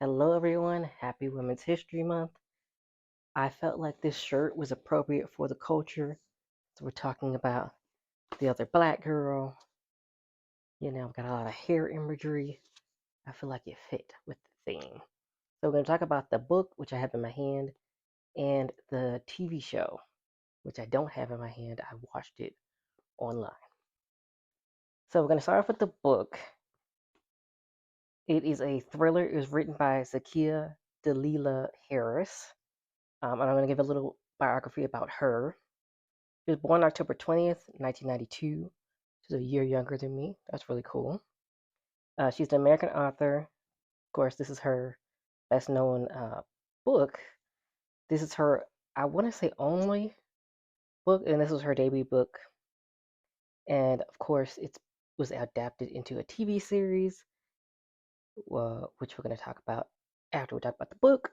Hello, everyone. Happy Women's History Month. I felt like this shirt was appropriate for the culture. So, we're talking about the other black girl. Got a lot of hair imagery. I feel like it fit with the theme. So, we're going to talk about the book, which I have in my hand, and the TV show, which I don't have in my hand. I watched it online. So, we're going to start off with the book. It is a thriller. It was written by Zakiya Dalila Harris. And I'm going to give a little biography about her. She was born October 20th, 1992. She's a year younger than me. That's really cool. She's an American author. Of course, this is her best known book. This is her, I want to say, only book, and this was her debut book. And of course, it was adapted into a TV series, which we're going to talk about after we talk about the book.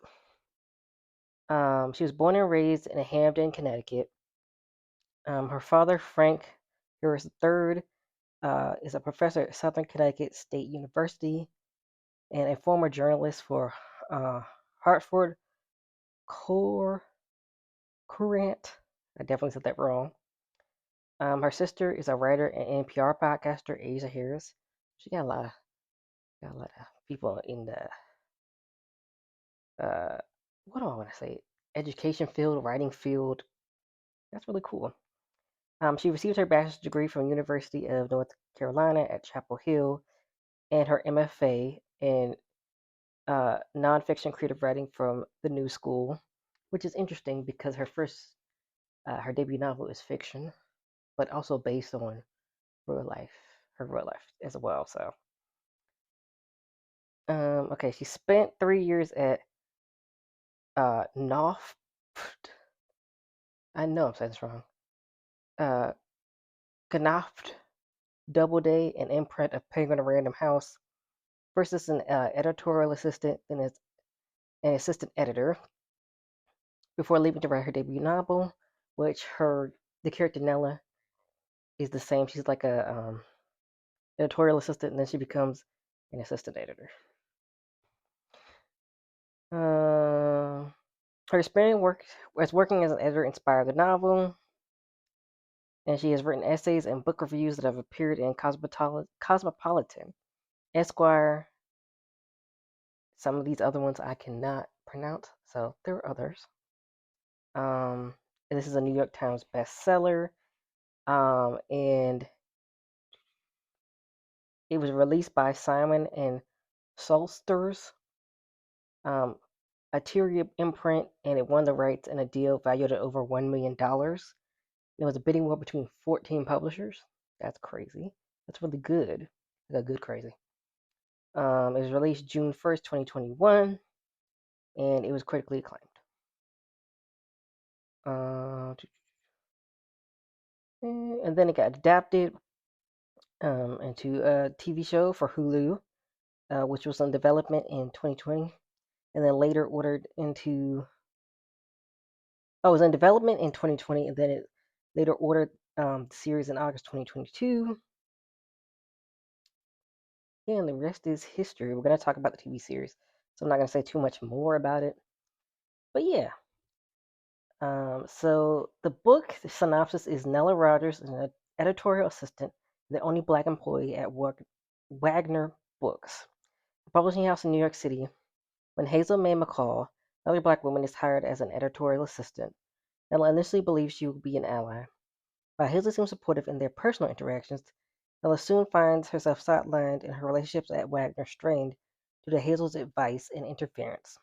She was born and raised in Hamden, Connecticut. Her father, Frank Harris III, is a professor at Southern Connecticut State University and a former journalist for Hartford Courant. I definitely said that wrong. Her sister is a writer and NPR podcaster, Asia Harris. She got a lot of people in the what do I want to say? Education field, writing field. That's really cool. She received her bachelor's degree from University of North Carolina at Chapel Hill and her MFA in nonfiction creative writing from the New School, which is interesting because her debut novel is fiction, but also based on real life, her real life as well. So, okay, she spent 3 years at Knopf. I know I'm saying this wrong. Uh, Knopf Doubleday, an imprint of Penguin Random House. First as an editorial assistant, then as an assistant editor, before leaving to write her debut novel, which the character Nella is the same. She's like a editorial assistant, and then she becomes an assistant editor. Her experience as working as an editor inspired the novel, and she has written essays and book reviews that have appeared in Cosmopolitan, Esquire. Some of these other ones I cannot pronounce, so there are others. And this is a New York Times bestseller, and it was released by Simon and Solsters, um, a Tyria imprint, and it won the rights in a deal valued at over $1 million. It was a bidding war between 14 publishers. That's crazy. That's really good. That's a good crazy. It was released June 1st, 2021, and it was critically acclaimed. And then it got adapted into a TV show for Hulu, which was in development in 2020, and then later ordered into. Oh, it was in development in 2020, and then it later ordered the series in August 2022. And the rest is history. We're going to talk about the TV series, so I'm not going to say too much more about it. But yeah. So the book, the synopsis is Nella Rogers, an editorial assistant, the only black employee at Wagner Books, a publishing house in New York City. When Hazel May McCall, another black woman, is hired as an editorial assistant, Nella initially believes she will be an ally. While Hazel seems supportive in their personal interactions, Nella soon finds herself sidelined and her relationships at Wagner strained due to Hazel's advice and interference.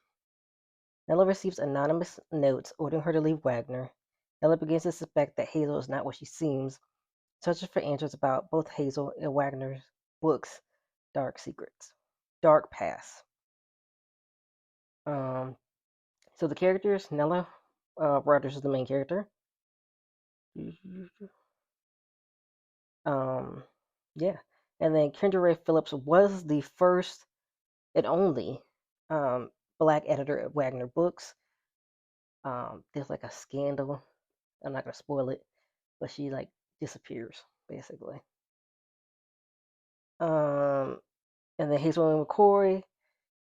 Nella receives anonymous notes ordering her to leave Wagner. Nella begins to suspect that Hazel is not what she seems, searches for answers about both Hazel and Wagner's books' dark secrets, dark past. So the characters, Nella Rogers is the main character. Yeah, and then Kendra Ray Phillips was the first and only black editor at Wagner Books. There's like a scandal. I'm not gonna spoil it, but she like disappears basically. And then Hazel McCoy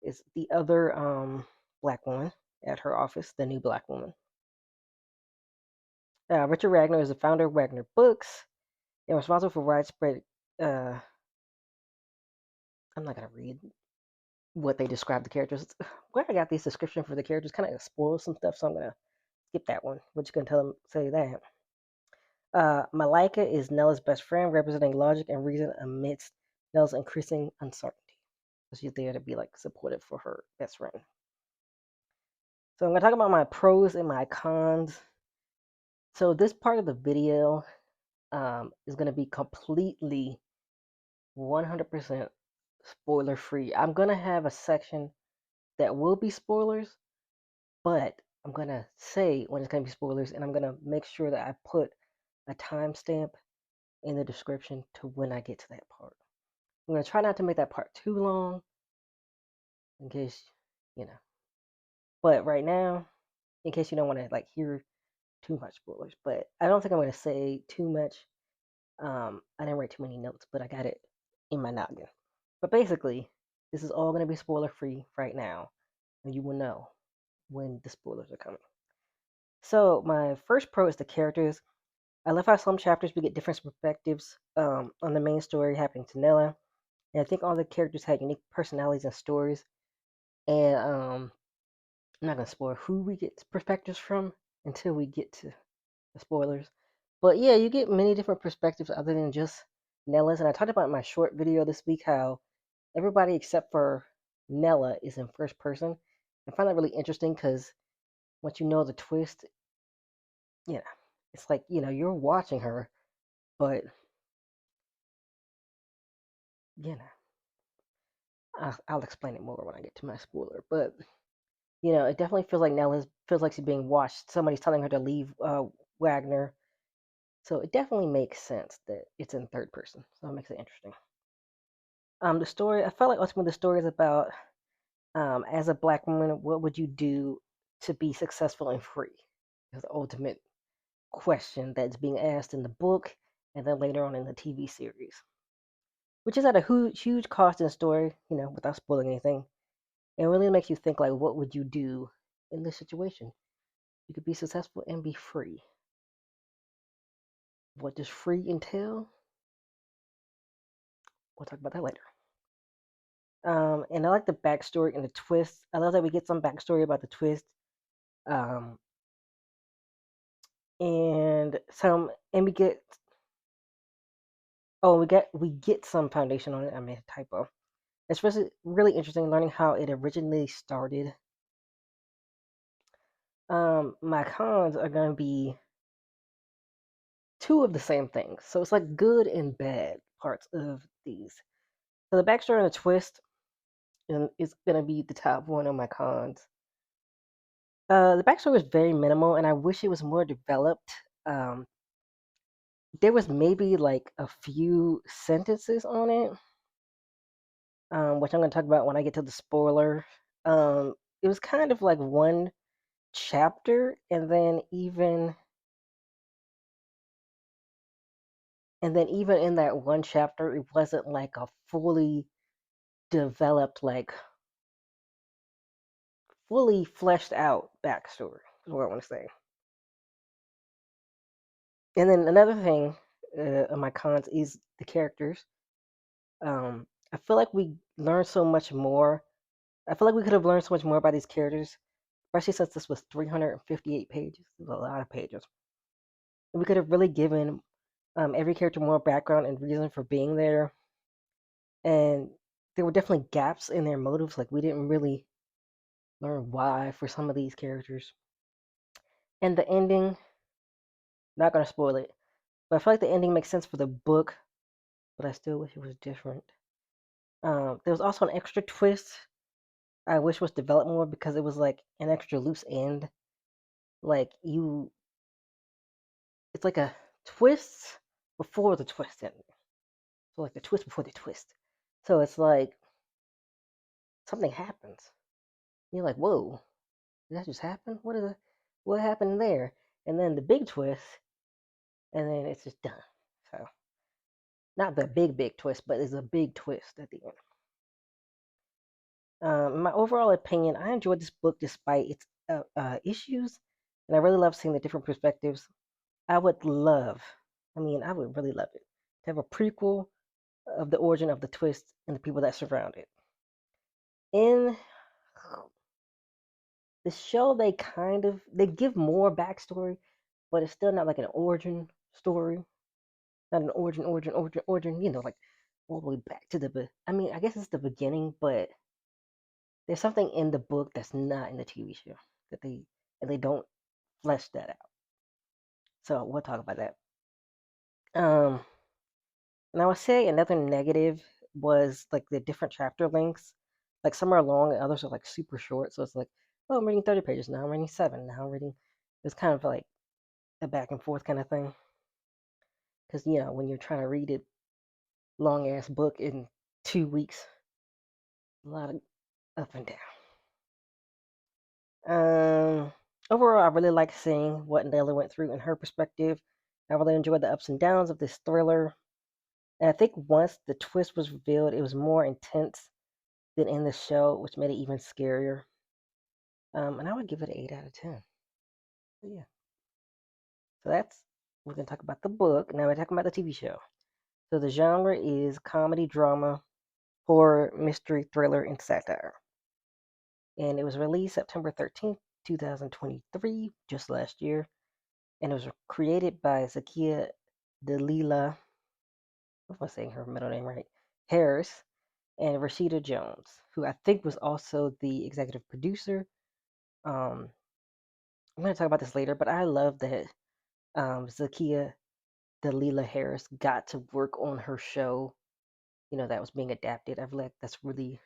is the other black woman at her office, the new black woman. Richard Wagner is the founder of Wagner Books and responsible for widespread. Uh, I'm not gonna read what they describe the characters. Where I got these descriptions for the characters kind of spoils some stuff, so I'm gonna skip that one. We're just gonna say that. Malika is Nella's best friend, representing logic and reason amidst Nella's increasing uncertainty. So she's there to be like supportive for her best friend. So I'm gonna talk about my pros and my cons. So this part of the video is gonna be completely 100% spoiler free. I'm gonna have a section that will be spoilers, but I'm gonna say when it's gonna be spoilers, and I'm gonna make sure that I put a timestamp in the description to when I get to that part. I'm gonna try not to make that part too long, in case you know. But right now, in case you don't want to like hear too much spoilers, but I don't think I'm gonna say too much. I didn't write too many notes, but I got it in my noggin. But basically, this is all gonna be spoiler free right now, and you will know when the spoilers are coming. So my first pro is the characters. I love how some chapters we get different perspectives on the main story happening to Nella, and I think all the characters had unique personalities and stories. And I'm not gonna spoil who we get perspectives from until we get to the spoilers. But yeah, you get many different perspectives other than just Nella's. And I talked about in my short video this week how everybody except for Nella is in first person. I find that really interesting because once you know the twist, you know, it's like, you're watching her, but, you know, I'll explain it more when I get to my spoiler. But, it definitely feels like Nella feels like she's being watched. Somebody's telling her to leave Wagner. So it definitely makes sense that it's in third person. So it makes it interesting. The story, I felt like ultimately the story is about as a black woman, what would you do to be successful and free? Is the ultimate question that's being asked in the book and then later on in the TV series, which is at a huge cost in the story, without spoiling anything. It really makes you think, like, what would you do in this situation? You could be successful and be free. What does free entail? We'll talk about that later. And I like the backstory and the twist. I love that we get some backstory about the twist. Um, and we get we get some foundation on it. I made a typo. It's really interesting learning how it originally started. My cons are gonna be two of the same things. So it's like good and bad parts of these. So the backstory and the twist is gonna be the top one of my cons. The backstory was very minimal, and I wish it was more developed. Um, there was maybe like a few sentences on it, which I'm gonna talk about when I get to the spoiler. It was kind of like one chapter, and then even in that one chapter, it wasn't like a fully developed, like fully fleshed out backstory. Is what I want to say. And then another thing of my cons is the characters. I feel like we learned so much more. I feel like we could have learned so much more about these characters, especially since this was 358 pages. It was a lot of pages. We could have really given every character more background and reason for being there. And there were definitely gaps in their motives. Like we didn't really learn why for some of these characters. And the ending, not gonna spoil it, but I feel like the ending makes sense for the book, but I still wish it was different. There was also an extra twist I wish was developed more because it was like an extra loose end. Like it's like a twist before the twist ending. So like the twist before the twist. So it's like something happens. You're like, whoa, did that just happen? What happened there? And then the big twist, and then it's just done. So not the big twist, but it's a big twist at the end. In my overall opinion, I enjoyed this book despite its issues, and I really love seeing the different perspectives. I would love, I would really love it to have a prequel of the origin of the twist and the people that surround it. In the show, they give more backstory, but it's still not like an origin story, not an origin. Like all the way back to I guess it's the beginning, but there's something in the book that's not in the TV show that they don't flesh that out. So we'll talk about that. Um, and I would say another negative was like the different chapter lengths. Like some are long and others are like super short. So it's like, oh, I'm reading 30 pages now. I'm reading seven now. I'm reading. It's kind of like a back and forth kind of thing. Because when you're trying to read a long ass book in 2 weeks, a lot of up and down. Overall, I really like seeing what Nella went through in her perspective. I really enjoyed the ups and downs of this thriller. And I think once the twist was revealed, it was more intense than in the show, which made it even scarier. And I would give it an 8 out of 10. So, yeah. So we're going to talk about the book. Now we're talking about the TV show. So the genre is comedy, drama, horror, mystery, thriller, and satire. And it was released September 13th, 2023, just last year. And it was created by Zakia Dalila, if I'm saying her middle name right, Harris, and Rashida Jones, who I think was also the executive producer. Um, I'm going to talk about this later, but I love that Zakia Dalila Harris got to work on her show, that was being adapted. I feel like it's really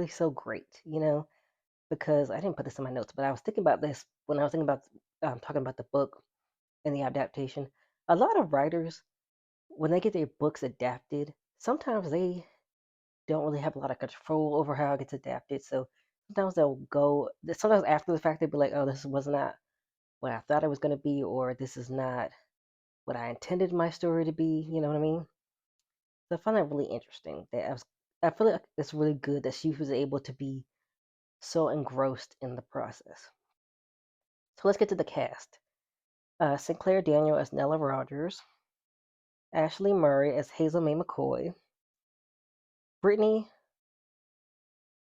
so great, because I didn't put this in my notes, but I was thinking about this when I was thinking about talking about the book and the adaptation. A lot of writers, when they get their books adapted, sometimes they don't really have a lot of control over how it gets adapted. So sometimes after the fact, they'll be like, oh, this was not what I thought it was going to be, or this is not what I intended my story to be. You know what I mean? So I find that really interesting. I feel like it's really good that she was able to be so engrossed in the process. So let's get to the cast. Sinclair Daniel as Nella Rogers, Ashley Murray as Hazel May McCoy, Brittany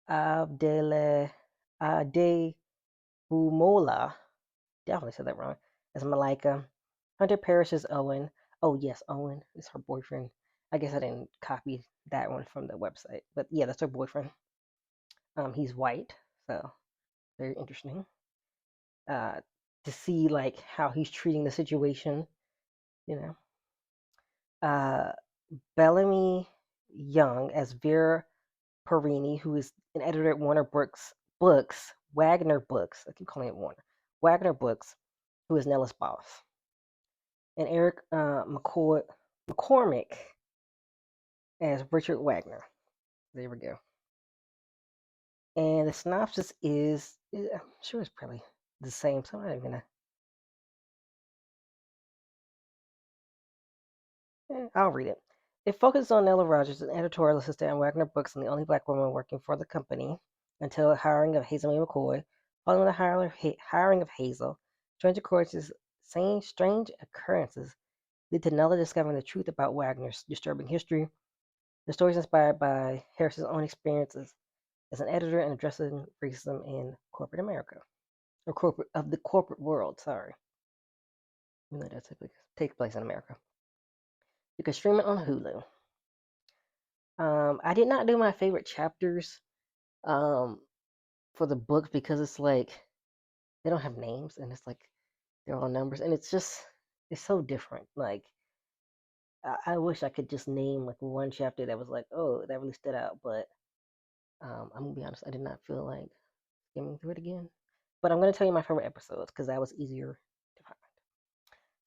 Abdele Adebumola, definitely said that wrong, as Malika, Hunter Parrish as Owen. Oh yes, Owen is her boyfriend. I guess I didn't copy that one from the website, but yeah, that's her boyfriend. He's white, so very interesting. Uh, to see like how he's treating the situation, you know. Uh, Bellamy Young as Vera Perini, who is an editor at Warner Books, Wagner Books. I keep calling it Warner. Wagner Books, who is Nella's boss. And Eric McCormick as Richard Wagner. There we go. And the synopsis I'm sure it's probably the same, so I'm not even I'll read it. It focuses on Nella Rogers, an editorial assistant at Wagner Books and the only black woman working for the company until the hiring of Hazel May McCoy. Following the hiring of Hazel, strange occurrences lead to Nella discovering the truth about Wagner's disturbing history. The story is inspired by Harris's own experiences as an editor and addressing racism in corporate America, or the corporate world. Sorry, even though that typically takes place in America. You can stream it on Hulu. I did not do my favorite chapters um, for the book because it's like they don't have names and it's like they're all numbers and it's so different. Like I wish I could just name like one chapter that was like, oh, that really stood out. But I'm gonna be honest, I did not feel like skimming through it again. But I'm gonna tell you my favorite episodes because that was easier to find.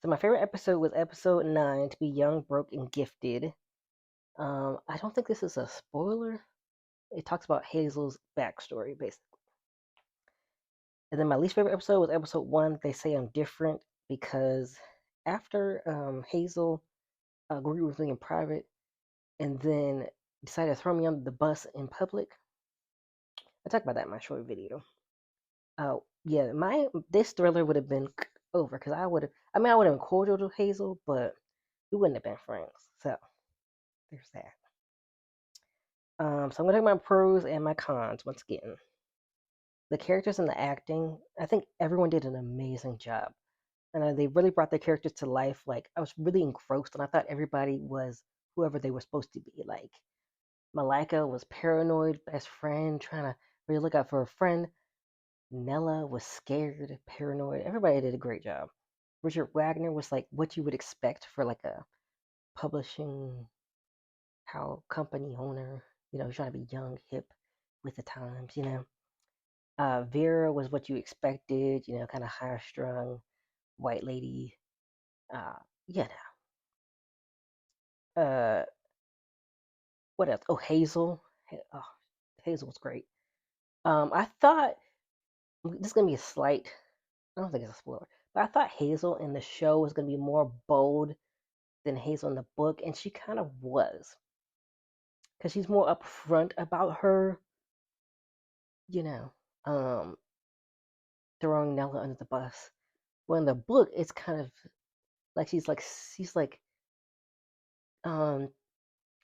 So my favorite episode was episode 9, to be young, broke, and gifted. I don't think this is a spoiler. It talks about Hazel's backstory, basically. And then my least favorite episode was episode 1. They say I'm different because after Hazel agreed with me in private and then decided to throw me under the bus in public, I talked about that in my short video. Yeah, my this thriller would have been over because I would have. I mean, I would have been cordial to Hazel, but we wouldn't have been friends. So there's that. So I'm gonna talk about my pros and my cons once again. The characters and the acting. I think everyone did an amazing job, and they really brought their characters to life. Like I was really engrossed, and I thought everybody was whoever they were supposed to be. Like Malika was paranoid, best friend, trying to really look out for her friend. Nella was scared, paranoid. Everybody did a great job. Richard Wagner was like what you would expect for like a publishing how company owner. Trying to be young, hip, with the times. Vera was what you expected. Kind of higher strung, white lady. Uh, yeah. Uh, what else? Oh, Hazel. Oh, Hazel was great. I thought this is gonna be a slight. I don't think it's a spoiler, but I thought Hazel in the show was gonna be more bold than Hazel in the book, and she kind of was, because she's more upfront about her, you know, um, throwing Nella under the bus. Well, in the book, it's kind of like she's like um,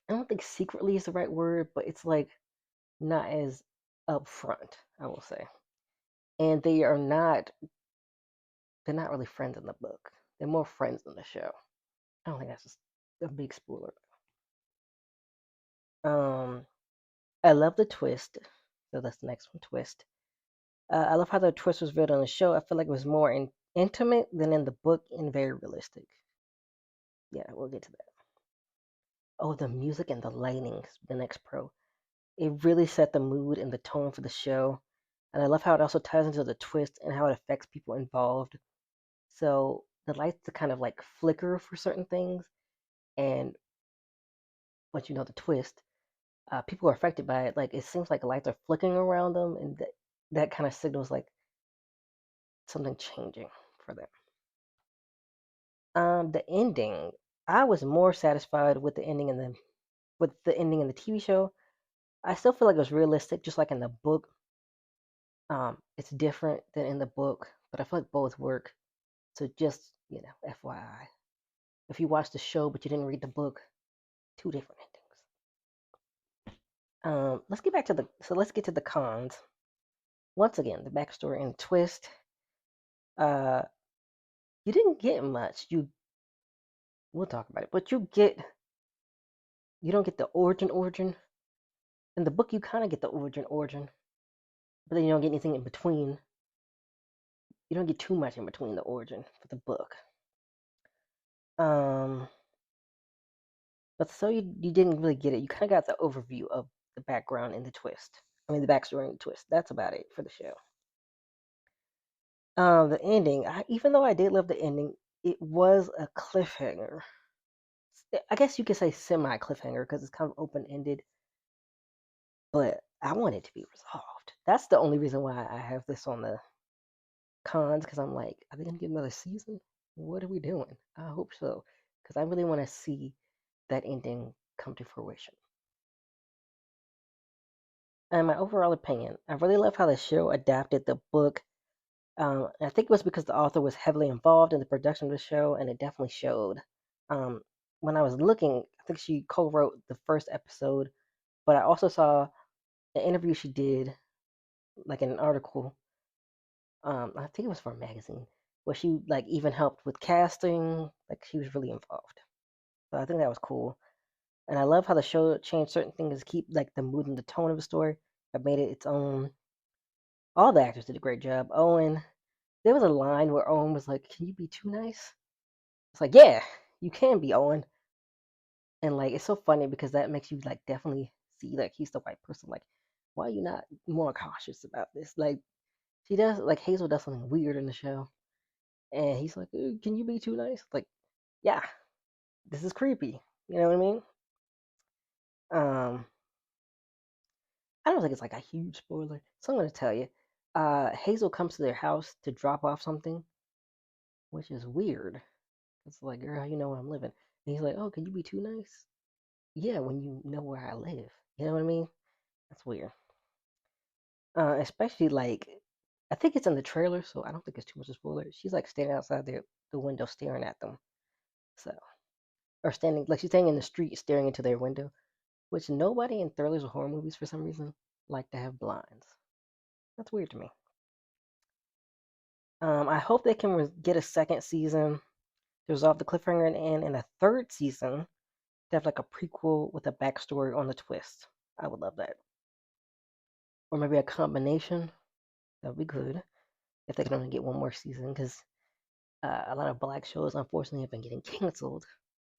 I don't think secretly is the right word, but it's like not as upfront, I will say. And they're not really friends in the book. They're more friends in the show. I don't think that's just a big spoiler. Um, I love the twist. So that's the next one, twist. I love how the twist was revealed on the show. I feel like it was more intimate than in the book and very realistic. Yeah, we'll get to that. Oh, the music and the lighting, the next pro. It really set the mood and the tone for the show. And I love how it also ties into the twist and how it affects people involved. So the lights to kind of like flicker for certain things. And once you know the twist, people are affected by it. Like it seems like the lights are flickering around them. And that kind of signals like something changing for them. The ending, I was more satisfied with the ending in the TV show. I still feel like it was realistic, just like in the book. It's different than in the book, but I feel like both work. So just FYI, if you watched the show but you didn't read the book, two different endings. Let's get to the cons. Once again, the backstory and twist. Uh, you didn't get much. We'll talk about it, but you don't get the origin. In the book, you kind of get the origin, but then you don't get anything in between. You don't get too much in between the origin for the book. Um, but so you didn't really get it. You kind of got the overview of the background and the twist. I mean, the backstory and the twist. That's about it for the show. The ending. Even though I did love the ending, it was a cliffhanger. I guess you could say semi cliffhanger because it's kind of open ended. But I want it to be resolved. That's the only reason why I have this on the cons because I'm like, are they gonna get another season? What are we doing? I hope so because I really want to see that ending come to fruition. And my overall opinion, I really love how the show adapted the book. I think it was because the author was heavily involved in the production of the show, and it definitely showed. Um, when I was looking, I think she co-wrote the first episode, but I also saw an interview she did, like in an article. I think it was for a magazine, where she like even helped with casting. Like she was really involved. So I think that was cool. And I love how the show changed certain things to keep like the mood and the tone of the story. It made it its own. All the actors did a great job. Owen, there was a line where Owen was like, "Can you be too nice?" It's like, yeah, you can be Owen, and like it's so funny because that makes you like definitely see like he's the right person. Like, why are you not more cautious about this? Like she does, like Hazel does something weird in the show, and he's like, "Can you be too nice?" Like, yeah, this is creepy. You know what I mean? Um, I don't think it's like a huge spoiler, so I'm gonna tell you. Hazel comes to their house to drop off something, which is weird. It's like, girl, you know where I'm living. And he's like, oh, can you be too nice? Yeah, when you know where I live. You know what I mean? That's weird. Especially like, I think it's in the trailer, so I don't think it's too much of a spoiler. She's like standing outside the window staring at them. So, or standing like she's standing in the street staring into their window, which nobody in thrillers or horror movies for some reason like to have blinds. That's weird to me. I hope they can get a second season to resolve the cliffhanger and end, and a third season to have like a prequel with a backstory on the twist. I would love that, or maybe a combination. That would be good if they can only get one more season, because a lot of black shows unfortunately have been getting canceled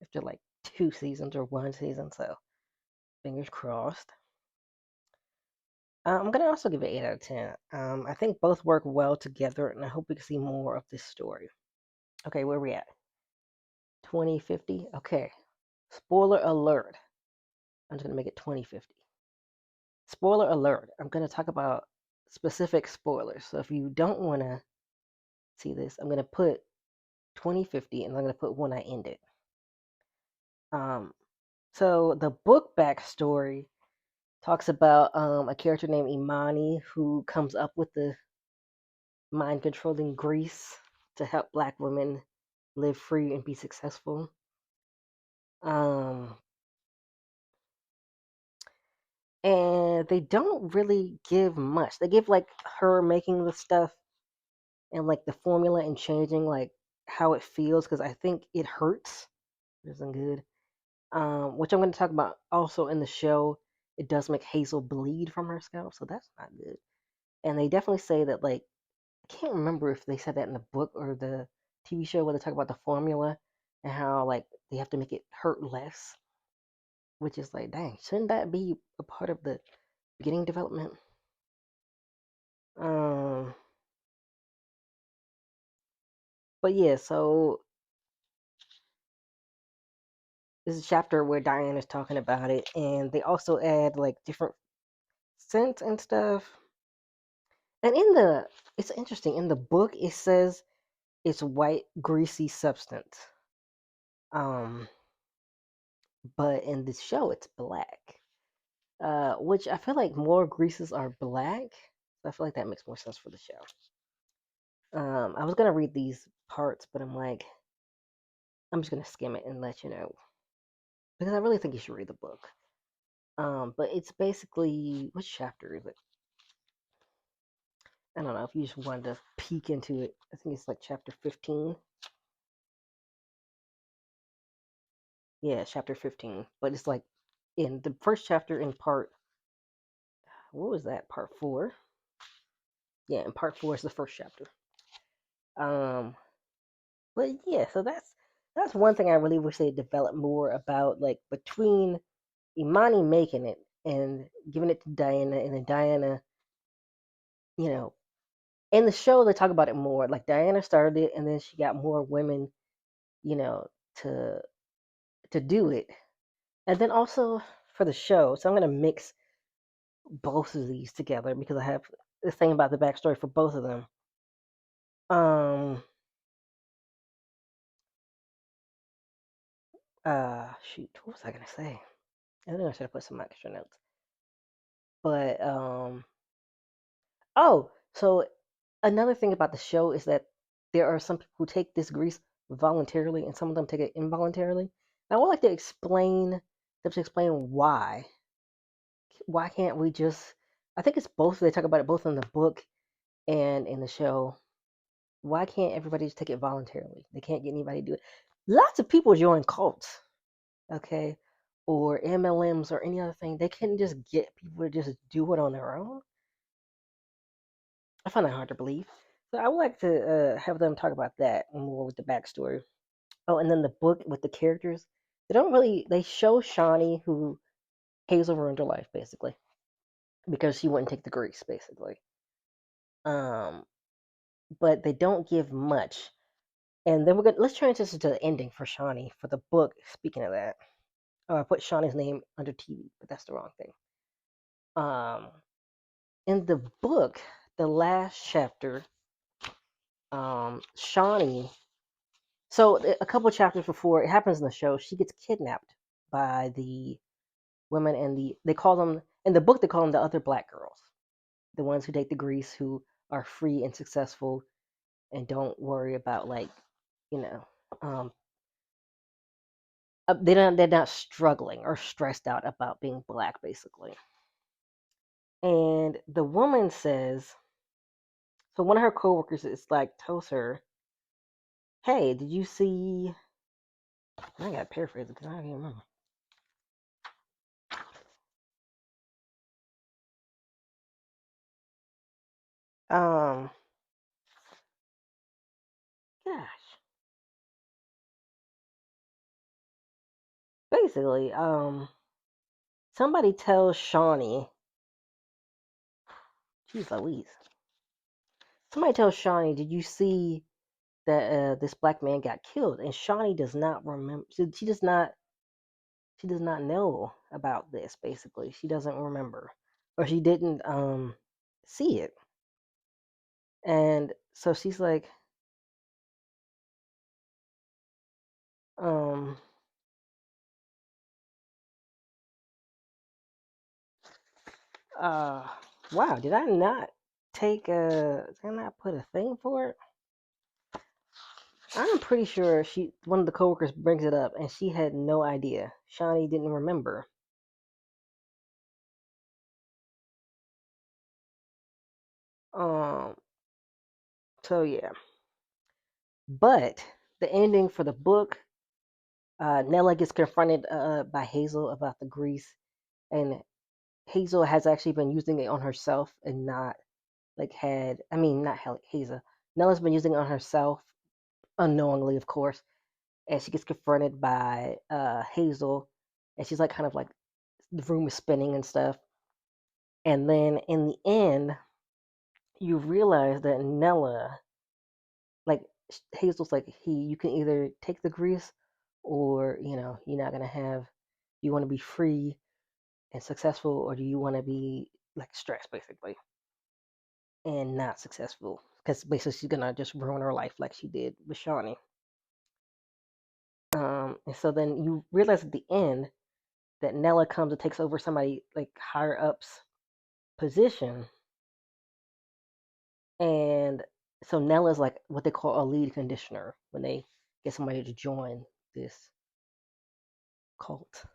after like two seasons or one season. So fingers crossed. I'm gonna also give it 8 out of 10. I think both work well together, and I hope we can see more of this story. Okay, where are we at? 2050. Okay. Spoiler alert. I'm just gonna make it 2050. Spoiler alert. I'm gonna talk about specific spoilers. So if you don't want to see this, I'm gonna put 2050, and I'm gonna put when I end it. Um, so the book backstory talks about a character named Imani who comes up with the mind controlling grease to help black women live free and be successful. Um, and they don't really give much. They give like her making the stuff and like the formula and changing like how it feels because I think it hurts. It isn't good. Which I'm going to talk about also in the show. It does make Hazel bleed from her scalp, so that's not good. And they definitely say that like I can't remember if they said that in the book or the TV show where they talk about the formula and how like they have to make it hurt less, which is like, dang, shouldn't that be a part of the beginning development? Um, but yeah, so this is a chapter where Diane is talking about it, and they also add like different scents and stuff. And it's interesting. In the book, it says it's white, greasy substance. Um, but in the show, it's black. Which I feel like more greases are black. So I feel like that makes more sense for the show. I was gonna read these parts, but I'm like, I'm just gonna skim it and let you know because I really think you should read the book. But it's basically which chapter is it? I don't know if you just wanted to peek into it. I think it's like chapter 15. Yeah, chapter 15. But it's like in the first chapter in part, what was that? Part four? Yeah, in part four is the first chapter. Um, but yeah, so that's one thing I really wish they developed more about, like between Imani making it and giving it to Diana, and then Diana, you know, in the show they talk about it more. Like Diana started it, and then she got more women, you know, to do it, and then also for the show. So I'm gonna mix both of these together because I have the thing about the backstory for both of them. Um, shoot, what was I gonna say? I think I should have put some extra notes. But oh, so another thing about the show is that there are some people who take this grease voluntarily, and some of them take it involuntarily. I would like to explain them to explain why. Why can't we just? I think it's both. They talk about it both in the book and in the show. Why can't everybody just take it voluntarily? They can't get anybody to do it. Lots of people join cults, okay, or MLMs or any other thing. They couldn't just get people to just do it on their own. I find that hard to believe. So I would like to have them talk about that more with the backstory. Oh, and then the book with the characters. They don't really. They show Shawnee who Hazel ruined her life basically because she wouldn't take the grease basically. Um, but they don't give much. And then let's transition to the ending for Shawnee for the book. Speaking of that, oh, I put Shawnee's name under TV, but that's the wrong thing. Um, in the book, the last chapter, Shawnee. So a couple chapters before it happens in the show, she gets kidnapped by the women and they call them in the book they call them the other black girls. the ones who take the grease, who are free and successful and don't worry about like, you know, um, they're not struggling or stressed out about being black, basically. And the woman says, so one of her coworkers is like tells her, "Hey, did you see?" I gotta paraphrase it because I don't even remember. Um, Gosh, basically, somebody tells Shawnee, geez Louise, somebody tells Shawnee, "Did you see that this black man got killed?" And Shawnee does not remember. She does not know about this. Basically, she doesn't remember, or she didn't see it. And so she's like, um, uh, wow, did I not did I not put a thing for it? I'm pretty sure one of the coworkers brings it up, and she had no idea. Shawnee didn't remember. Um, so yeah, but the ending for the book, Nella gets confronted by Hazel about the grease, and Hazel has actually been using it on herself and not like had. I mean, not Hazel. Nella's been using it on herself unknowingly, of course, and she gets confronted by Hazel, and she's like kind of like the room is spinning and stuff. And then in the end, you realize that Nella, like Hazel's like you can either take the grease, or you're not gonna have. You want to be free and successful, or do you want to be like stressed basically and not successful? Because basically she's gonna just ruin her life like she did with Shawnee. And so then you realize at the end that Nella comes and takes over somebody like higher up's position, and so Nella's like what they call a lead conditioner when they get somebody to join this cult.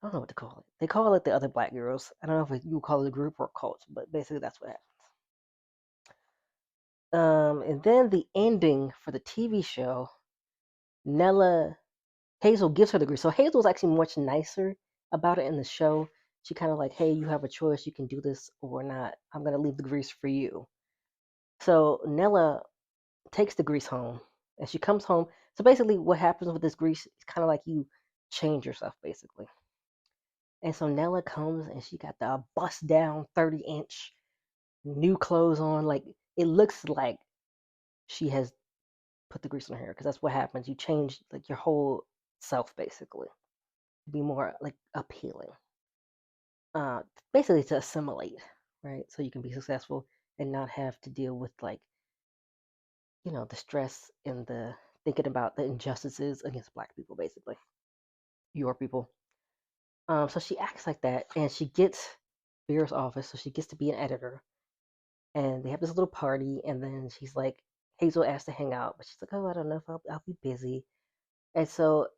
I don't know what to call it. They call it the other black girls. I don't know if you call it a group or a cult, but basically that's what happens. And then the ending for the TV show, Nella Hazel gives her the grease. So Hazel's actually much nicer about it in the show. She kind of like, hey, you have a choice. You can do this or not. I'm gonna leave the grease for you. So Nella takes the grease home, and she comes home. So basically, what happens with this grease is kind of like you change yourself, basically. And so Nella comes and she got the bust down 30-inch new clothes on. Like it looks like she has put the grease in her hair because that's what happens. You change like your whole self basically to be more like appealing. Uh, Basically to assimilate, right? So you can be successful and not have to deal with like the stress and the thinking about the injustices against black people, basically your people. So she acts like that, and she gets Vera's office, so she gets to be an editor. And they have this little party, and then she's like, Hazel asked to hang out, but she's like, oh, I don't know if I'll be busy. And so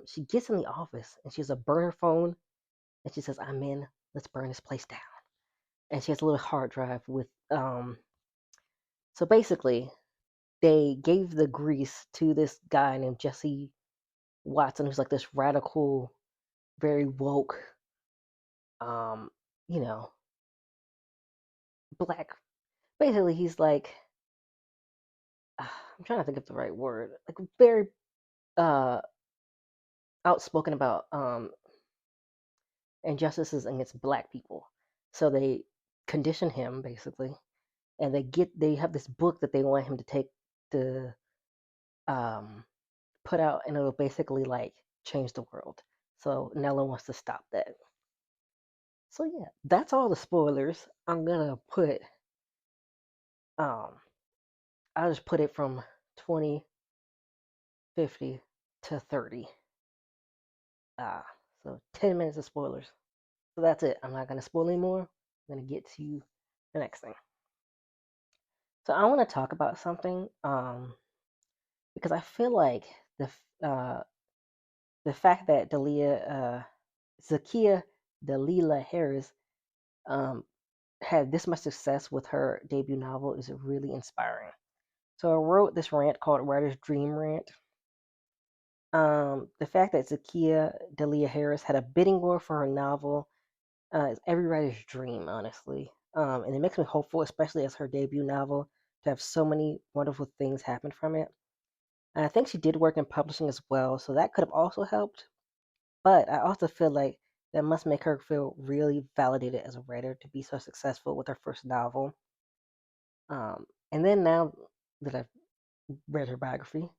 she gets in the office, and she has a burner phone, and she says, I'm in. Let's burn this place down. And she has a little hard drive with. So basically, they gave the grease to this guy named Jesse Watson, who's like this radical, very woke, um, you know, black. Basically, he's like, I'm trying to think of the right word, like very uh, outspoken about injustices against black people. So they condition him basically, and they have this book that they want him to take to um, put out, and it'll basically like change the world. So Nella wants to stop that. So yeah, that's all the spoilers. I'm gonna put um I'll just put it from 20, 50 to 30. Uh so 10 minutes of spoilers. So that's it. I'm not gonna spoil anymore. I'm gonna get to the next thing. So I want to talk about something because I feel like the fact that Zakia Dalila Harris um, had this much success with her debut novel is really inspiring. So I wrote this rant called Writer's Dream Rant. The fact that Zakia Dalia Harris had a bidding war for her novel is every writer's dream, honestly. And it makes me hopeful, especially as her debut novel, to have so many wonderful things happen from it. And I think she did work in publishing as well, so that could have also helped. But I also feel like that must make her feel really validated as a writer to be so successful with her first novel. And then now that I've read her biography,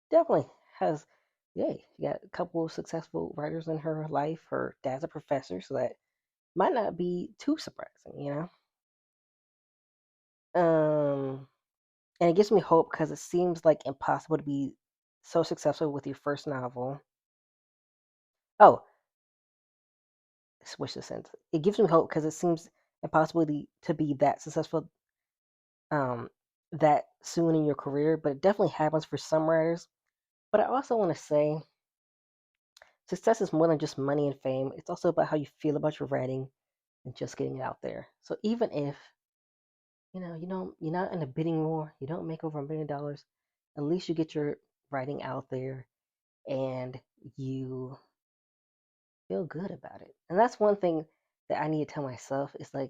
definitely has, yay, she got a couple of successful writers in her life. Her dad's a professor, so that might not be too surprising, you know? And it gives me hope because it seems like impossible to be so successful with your first novel. Oh, switch the sentence. It gives me hope because it seems impossible to be that successful um, that soon in your career, but it definitely happens for some writers. But I also want to say success is more than just money and fame. It's also about how you feel about your writing and just getting it out there. So even if you're not in a bidding war, you don't make over $1 million, at least you get your writing out there and you feel good about it. And that's one thing that I need to tell myself is like,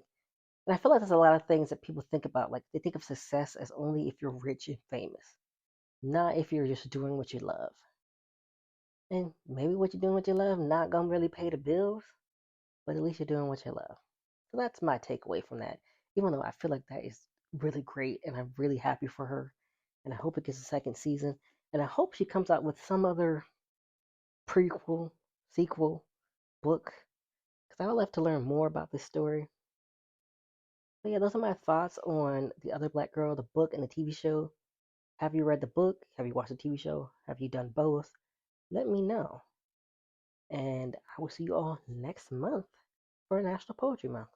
and I feel like there's a lot of things that people think about. Like they think of success as only if you're rich and famous, not if you're just doing what you love. And maybe what you're doing what you love not gonna really pay the bills, but at least you're doing what you love. So that's my takeaway from that. Even though I feel like that is really great and I'm really happy for her. And I hope it gets a second season. And I hope she comes out with some other prequel, sequel book. Because I would love to learn more about this story. But yeah, those are my thoughts on The Other Black Girl, the book and the TV show. Have you read the book? Have you watched the TV show? Have you done both? Let me know. And I will see you all next month for National Poetry Month.